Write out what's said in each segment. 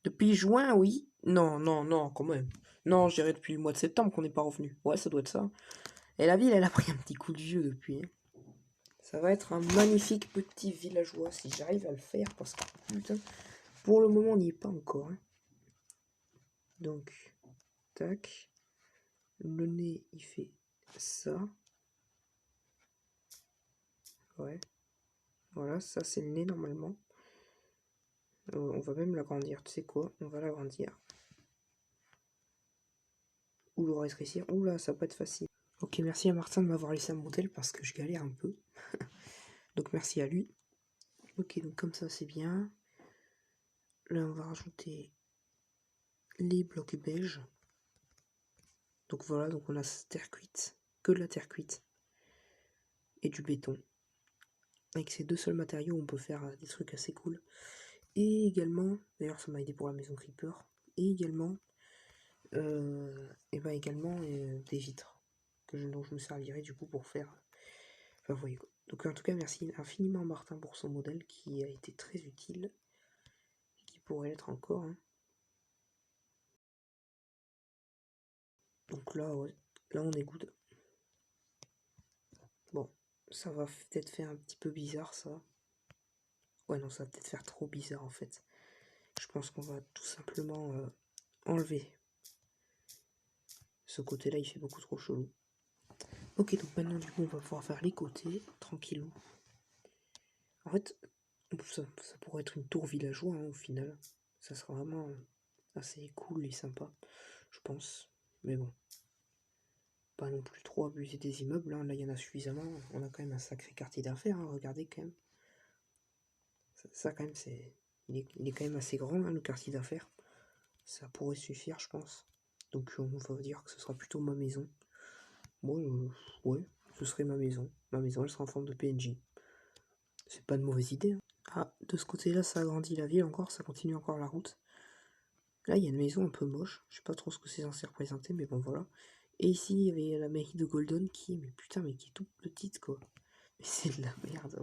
Depuis juin, oui. Non, non, non, quand même. Non, je dirais depuis le mois de septembre qu'on n'est pas revenu. Ouais, ça doit être ça. Et la ville, elle a pris un petit coup de vieux depuis, hein. Ça va être un magnifique petit villageois si j'arrive à le faire parce que putain, pour le moment on n'y est pas encore, hein. Donc, tac. Le nez il fait ça. Ouais. Voilà, ça c'est le nez normalement. On va même l'agrandir, tu sais quoi? On va l'agrandir. Ou le rétrécir. Oula, ça va pas être facile. Ok, merci à Martin de m'avoir laissé un modèle parce que je galère un peu. Donc merci à lui. Ok, donc comme ça c'est bien. Là on va rajouter les blocs beige. Donc voilà, donc on a cette terre cuite, que de la terre cuite et du béton. Avec ces deux seuls matériaux, on peut faire des trucs assez cool. Et également, d'ailleurs ça m'a aidé pour la maison Creeper, et également, des vitres dont je me servirai du coup pour faire. Enfin, vous voyez quoi. Donc en tout cas, merci infiniment à Martin pour son modèle qui a été très utile et qui pourrait l'être encore, hein. Donc là, ouais, là on est good. Bon, ça va peut-être faire un petit peu bizarre ça. Ouais, non, ça va peut-être faire trop bizarre en fait. Je pense qu'on va tout simplement enlever ce côté-là, il fait beaucoup trop chelou. Ok, donc maintenant du coup on va pouvoir faire les côtés, tranquillou. En fait, ça pourrait être une tour villageoise, hein, au final. Ça sera vraiment assez cool et sympa, je pense. Mais bon, pas non plus trop abuser des immeubles, hein. Là il y en a suffisamment. On a quand même un sacré quartier d'affaires, hein. Regardez quand même. Ça quand même, il est quand même assez grand, hein, le quartier d'affaires. Ça pourrait suffire, je pense. Donc on va dire que ce sera plutôt ma maison. Moi, ouais, ce serait ma maison. Ma maison, elle sera en forme de PNJ. C'est pas de mauvaise idée, hein. Ah, de ce côté-là, ça agrandit la ville encore, ça continue encore la route. Là, il y a une maison un peu moche. Je sais pas trop ce que c'est censé représenter, mais bon, voilà. Et ici, il y avait la mairie de Golden mais putain, mais qui est toute petite, quoi. Mais c'est de la merde.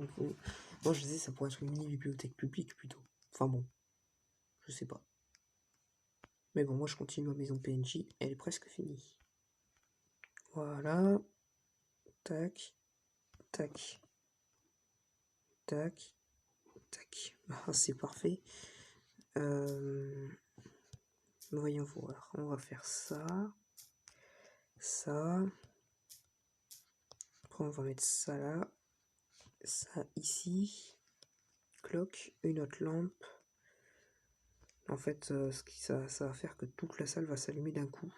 Moi, je disais, ça pourrait être une mini-bibliothèque publique, plutôt. Enfin bon, je sais pas. Mais bon, moi, je continue ma maison PNJ. Elle est presque finie. Voilà. Tac. Tac. Tac. Tac. Ah, c'est parfait. Voyons voir. On va faire ça. Ça. Après, on va mettre ça là. Ça ici. Cloque. Une autre lampe. En fait, ça va faire que toute la salle va s'allumer d'un coup.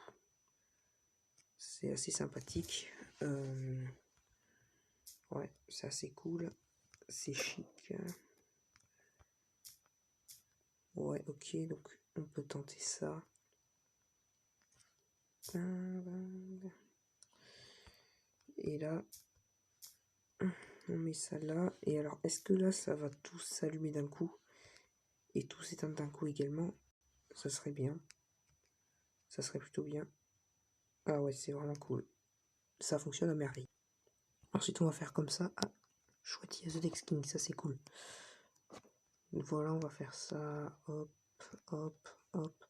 C'est assez sympathique. Ouais, c'est assez cool. C'est chic. Ouais, ok, donc on peut tenter ça. Et là, on met ça là. Et alors, est-ce que là, ça va tous s'allumer d'un coup et tout s'éteindre d'un coup également? Ça serait bien. Ça serait plutôt bien. Ah ouais, c'est vraiment cool. Ça fonctionne à merveille. Ensuite, on va faire comme ça. Ah, chouette, il y a The Dex King, ça c'est cool. Voilà, on va faire ça. Hop, hop, hop.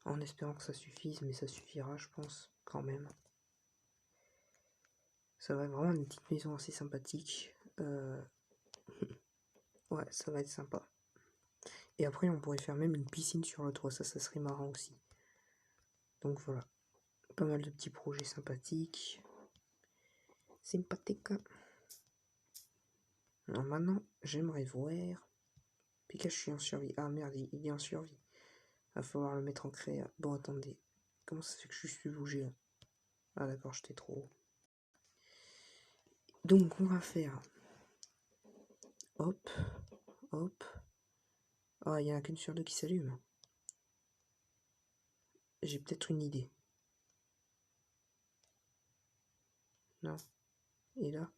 En espérant que ça suffise, mais ça suffira, je pense, quand même. Ça va être vraiment une petite maison assez sympathique. Ouais, ça va être sympa. Et après, on pourrait faire même une piscine sur le toit, ça serait marrant aussi. Donc voilà, pas mal de petits projets sympathiques. Sympathique. Alors maintenant, j'aimerais voir. Pikachu en survie. Ah merde, il est en survie. Va falloir le mettre en créa. Bon, attendez. Comment ça fait que je suis bougé là? Ah d'accord, j'étais trop haut. Donc on va faire. Hop, hop. Ah, il y en a qu'une sur deux qui s'allume. J'ai peut-être une idée. Non. Et là?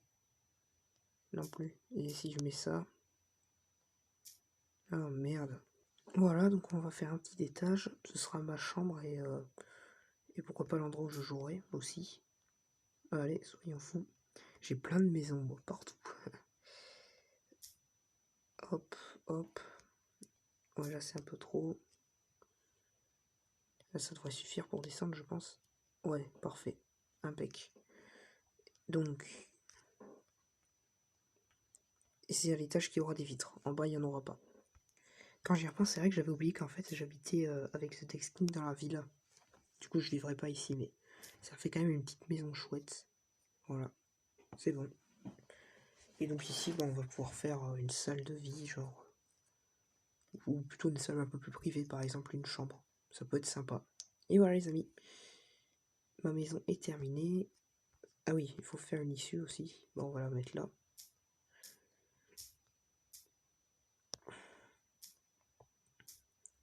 Non plus. Et si je mets ça? Ah merde. Voilà, donc on va faire un petit étage. Ce sera ma chambre et pourquoi pas l'endroit où je jouerai aussi. Allez, soyons fous. J'ai plein de maisons, moi, partout. Hop, hop. Ouais, là c'est un peu trop. Là, ça devrait suffire pour descendre, je pense. Ouais, parfait. Impec. Donc, c'est à l'étage qu'il y aura des vitres. En bas, il n'y en aura pas. Quand j'y repense, c'est vrai que j'avais oublié qu'en fait, j'habitais avec ce Texking dans la villa. Du coup, je vivrai pas ici, mais ça fait quand même une petite maison chouette. Voilà, c'est bon. Et donc ici, on va pouvoir faire une salle de vie, genre... Ou plutôt une salle un peu plus privée, par exemple une chambre. Ça peut être sympa. Et voilà les amis, ma maison est terminée. Ah oui, il faut faire une issue aussi. Bon, on va la mettre là.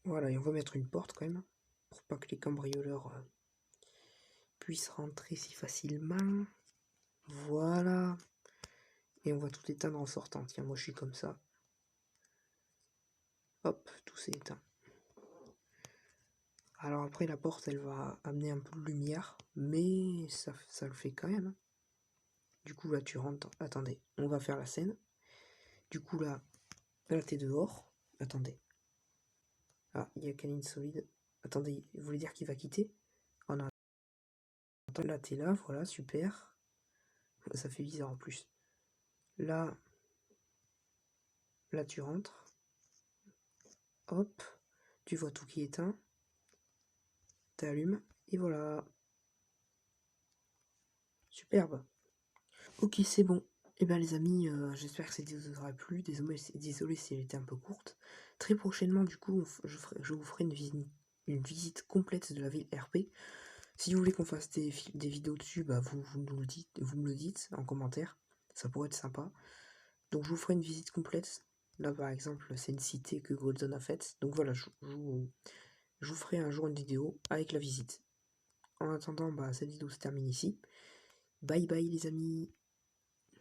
Voilà, et on va mettre une porte quand même, pour pas que les cambrioleurs puissent rentrer si facilement. Voilà. Et on va tout éteindre en sortant. Tiens, moi je suis comme ça. Hop, tout s'est éteint. Alors après, la porte, elle va amener un peu de lumière, mais ça le fait quand même. Du coup, là, tu rentres. Attendez, on va faire la scène. Du coup, là t'es dehors. Attendez. Ah, il y a Canine Solide. Attendez, vous voulez dire qu'il va quitter? Oh non, attends, là, t'es là, voilà, super. Ça fait bizarre en plus. Là, tu rentres. Hop, tu vois tout qui est éteint. T'allumes, et voilà. Superbe. Ok, c'est bon. Et bien les amis, j'espère que cette vidéo vous aura plu. Désolé si elle était un peu courte. Très prochainement, du coup, je vous ferai une visite complète de la ville RP. Si vous voulez qu'on fasse des vidéos dessus, bah vous me le dites en commentaire. Ça pourrait être sympa. Donc je vous ferai une visite complète. Là par exemple, c'est une cité que Golden a faite. Donc voilà, je vous ferai un jour une vidéo avec la visite. En attendant, bah cette vidéo se termine ici. Bye bye les amis.